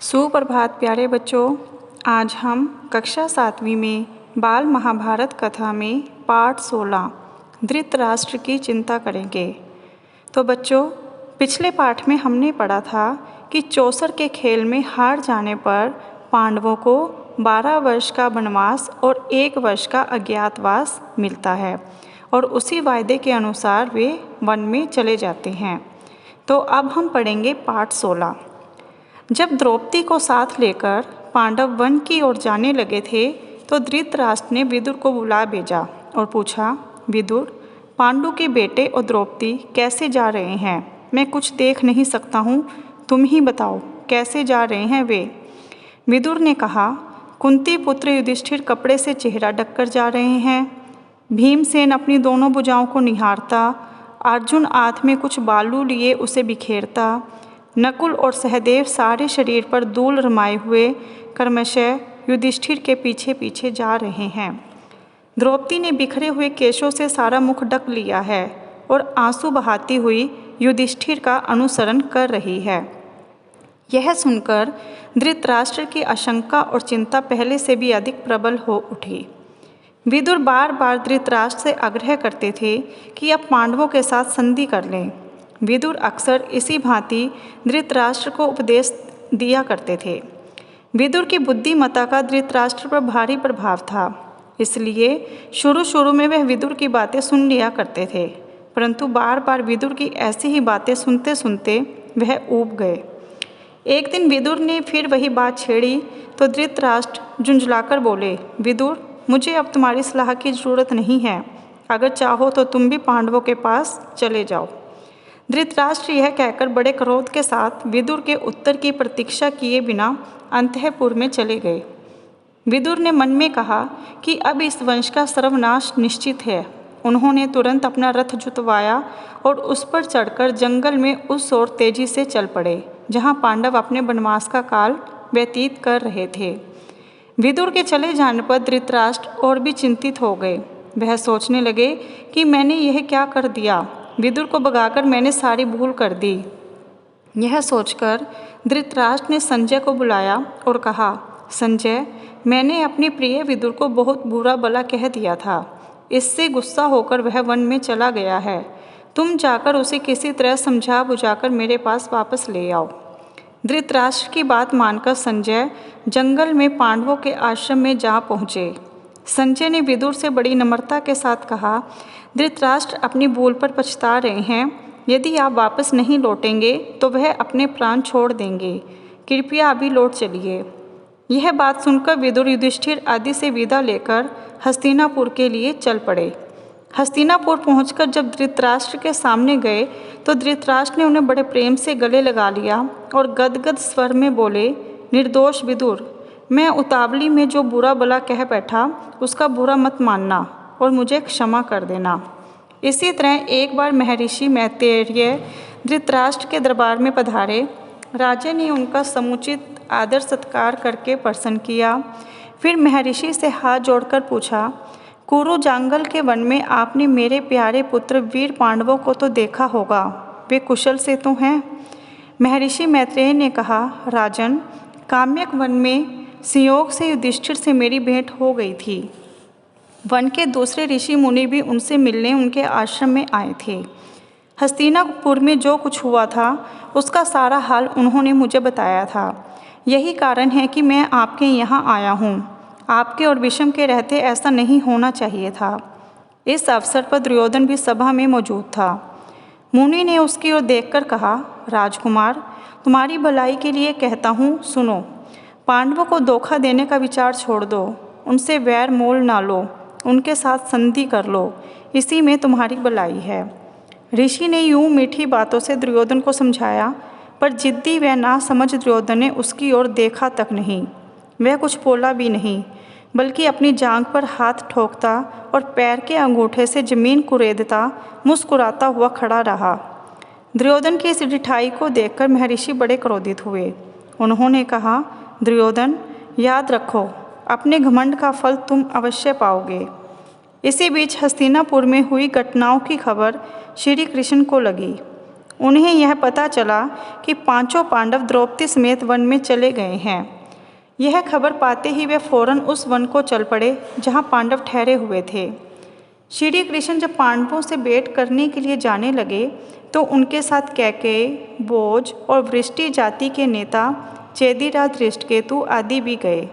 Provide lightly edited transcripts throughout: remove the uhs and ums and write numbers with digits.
सुप्रभात प्यारे बच्चों। आज हम कक्षा 7वीं में बाल महाभारत कथा में पाठ 16 धृतराष्ट्र की चिंता करेंगे। तो बच्चों, पिछले पाठ में हमने पढ़ा था कि चौसर के खेल में हार जाने पर पांडवों को 12 वर्ष का वनवास और 1 वर्ष का अज्ञातवास मिलता है और उसी वायदे के अनुसार वे वन में चले जाते हैं। तो अब हम पढ़ेंगे पाठ 16। जब द्रौपदी को साथ लेकर पांडव वन की ओर जाने लगे थे तो धृतराष्ट्र ने विदुर को बुला भेजा और पूछा, विदुर, पांडु के बेटे और द्रौपदी कैसे जा रहे हैं? मैं कुछ देख नहीं सकता हूँ, तुम ही बताओ कैसे जा रहे हैं वे? विदुर ने कहा, कुंती पुत्र युधिष्ठिर कपड़े से चेहरा ढककर जा रहे हैं। भीमसेन अपनी दोनों भुजाओं को निहारता, अर्जुन हाथ में कुछ बालू लिए उसे बिखेरता, नकुल और सहदेव सारे शरीर पर धूल रमाए हुए क्रमशः युधिष्ठिर के पीछे पीछे जा रहे हैं। द्रौपदी ने बिखरे हुए केशों से सारा मुख ढक लिया है और आंसू बहाती हुई युधिष्ठिर का अनुसरण कर रही है। यह सुनकर धृतराष्ट्र की आशंका और चिंता पहले से भी अधिक प्रबल हो उठी। विदुर बार बार धृतराष्ट्र से आग्रह करते थे कि अब पांडवों के साथ संधि कर लें। विदुर अक्सर इसी भांति धृतराष्ट्र को उपदेश दिया करते थे। विदुर की बुद्धिमत्ता का धृतराष्ट्र पर भारी प्रभाव था, इसलिए शुरू में वह विदुर की बातें सुन लिया करते थे, परंतु बार बार विदुर की ऐसी ही बातें सुनते सुनते वह ऊब गए। एक दिन विदुर ने फिर वही बात छेड़ी तो धृतराष्ट्र झुंझलाकर बोले, विदुर, मुझे अब तुम्हारी सलाह की जरूरत नहीं है, अगर चाहो तो तुम भी पांडवों के पास चले जाओ। धृतराष्ट्र यह कहकर बड़े क्रोध के साथ विदुर के उत्तर की प्रतीक्षा किए बिना अंतःपुर में चले गए। विदुर ने मन में कहा कि अब इस वंश का सर्वनाश निश्चित है। उन्होंने तुरंत अपना रथ जुतवाया और उस पर चढ़कर जंगल में उस ओर तेजी से चल पड़े जहाँ पांडव अपने वनवास का काल व्यतीत कर रहे थे। विदुर के चले जाने पर धृतराष्ट्र और भी चिंतित हो गए। वह सोचने लगे कि मैंने यह क्या कर दिया, विदुर को भगाकर मैंने सारी भूल कर दी। यह सोचकर धृतराष्ट्र ने संजय को बुलाया और कहा, संजय, मैंने अपने प्रिय विदुर को बहुत बुरा भला कह दिया था। इससे गुस्सा होकर वह वन में चला गया है। तुम जाकर उसे किसी तरह समझा बुझाकर मेरे पास वापस ले आओ। धृतराष्ट्र की बात मानकर संजय जंगल में पांडवों के आश्रम में जा पहुँचे। संजय ने विदुर से बड़ी नम्रता के साथ कहा, धृतराष्ट्र अपनी भूल पर पछता रहे हैं। यदि आप वापस नहीं लौटेंगे तो वह अपने प्राण छोड़ देंगे। कृपया अभी लौट चलिए। यह बात सुनकर विदुर युधिष्ठिर आदि से विदा लेकर हस्तिनापुर के लिए चल पड़े। हस्तिनापुर पहुंचकर जब धृतराष्ट्र के सामने गए तो धृतराष्ट्र ने उन्हें बड़े प्रेम से गले लगा लिया और गदगद स्वर में बोले, निर्दोष विदुर, मैं उतावली में जो बुरा भला कह बैठा उसका बुरा मत मानना और मुझे क्षमा कर देना। इसी तरह एक बार महर्षि मैत्रेय धृतराष्ट्र के दरबार में पधारे। राजा ने उनका समुचित आदर सत्कार करके प्रसन्न किया। फिर महर्षि से हाथ जोड़कर पूछा, कुरु जांगल के वन में आपने मेरे प्यारे पुत्र वीर पांडवों को तो देखा होगा, वे कुशल से तो हैं? महर्षि मैत्रेय ने कहा, राजन, काम्यक वन में संयोग से युधिष्ठिर से मेरी भेंट हो गई थी। वन के दूसरे ऋषि मुनि भी उनसे मिलने उनके आश्रम में आए थे। हस्तिनापुर में जो कुछ हुआ था उसका सारा हाल उन्होंने मुझे बताया था। यही कारण है कि मैं आपके यहाँ आया हूँ। आपके और विषम के रहते ऐसा नहीं होना चाहिए था। इस अवसर पर दुर्योधन भी सभा में मौजूद था। मुनि ने उसकी ओर देखकर कहा, राजकुमार, तुम्हारी भलाई के लिए कहता हूँ, सुनो। पांडवों को धोखा देने का विचार छोड़ दो, उनसे वैर मोल ना लो, उनके साथ संधि कर लो, इसी में तुम्हारी भलाई है। ऋषि ने यूं मीठी बातों से दुर्योधन को समझाया, पर जिद्दी व ना समझ दुर्योधन ने उसकी ओर देखा तक नहीं। वह कुछ बोला भी नहीं, बल्कि अपनी जांघ पर हाथ ठोकता और पैर के अंगूठे से जमीन कुरेदता मुस्कुराता हुआ खड़ा रहा। दुर्योधन की इस ढिठाई को देखकर महर्षि बड़े क्रोधित हुए। उन्होंने कहा, दुर्योधन, याद रखो, अपने घमंड का फल तुम अवश्य पाओगे। इसी बीच हस्तिनापुर में हुई घटनाओं की खबर श्री कृष्ण को लगी। उन्हें यह पता चला कि पांचों पांडव द्रौपदी समेत वन में चले गए हैं। यह खबर पाते ही वे फौरन उस वन को चल पड़े जहाँ पांडव ठहरे हुए थे। श्री कृष्ण जब पांडवों से भेंट करने के लिए जाने लगे तो उनके साथ कैकेयी, भोज और वृष्टि जाति के नेता चेदिराज, धृष्टकेतु आदि भी गए।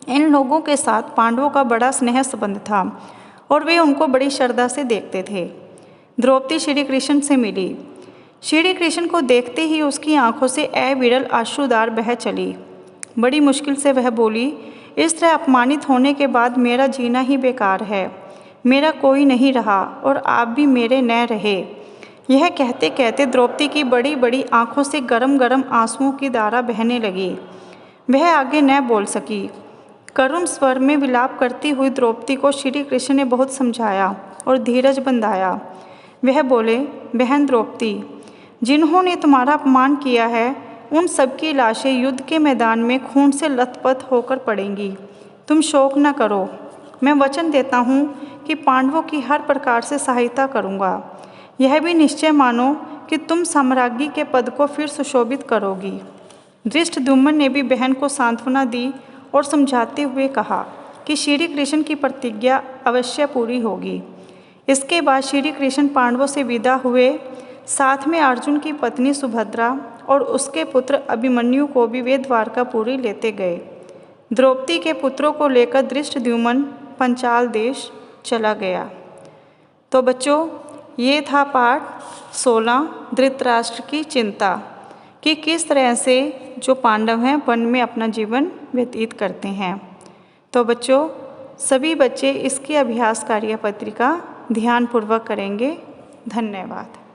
इन लोगों के साथ पांडवों का बड़ा स्नेह संबंध था और वे उनको बड़ी श्रद्धा से देखते थे। द्रौपदी श्री कृष्ण से मिली। श्री कृष्ण को देखते ही उसकी आंखों से अविरल आंसुधार बह चली। बड़ी मुश्किल से वह बोली, इस तरह अपमानित होने के बाद मेरा जीना ही बेकार है। मेरा कोई नहीं रहा और आप भी मेरे न रहे। यह कहते कहते द्रौपदी की बड़ी बड़ी आंखों से गरम गरम आंसुओं की धारा बहने लगी। वह आगे न बोल सकी। करुण स्वर में विलाप करती हुई द्रौपदी को श्री कृष्ण ने बहुत समझाया और धीरज बंधाया। वह बोले, बहन द्रौपदी, जिन्होंने तुम्हारा अपमान किया है उन सबकी लाशें युद्ध के मैदान में खून से लथपथ होकर पड़ेंगी। तुम शोक न करो। मैं वचन देता हूँ कि पांडवों की हर प्रकार से सहायता करूँगा। यह भी निश्चय मानो कि तुम साम्राज्ञी के पद को फिर सुशोभित करोगी। धृष्टद्युम्न ने भी बहन को सांत्वना दी और समझाते हुए कहा कि श्री कृष्ण की प्रतिज्ञा अवश्य पूरी होगी। इसके बाद श्री कृष्ण पांडवों से विदा हुए। साथ में अर्जुन की पत्नी सुभद्रा और उसके पुत्र अभिमन्यु को भी वे द्वारकापुरी लेते गए। द्रौपदी के पुत्रों को लेकर धृष्टद्युम्न पंचाल देश चला गया। तो बच्चों, ये था पाठ 16 धृतराष्ट्र की चिंता कि किस तरह से जो पांडव हैं वन में अपना जीवन व्यतीत करते हैं। तो बच्चों, सभी बच्चे इसकी अभ्यास कार्य पत्रिका ध्यानपूर्वक करेंगे। धन्यवाद।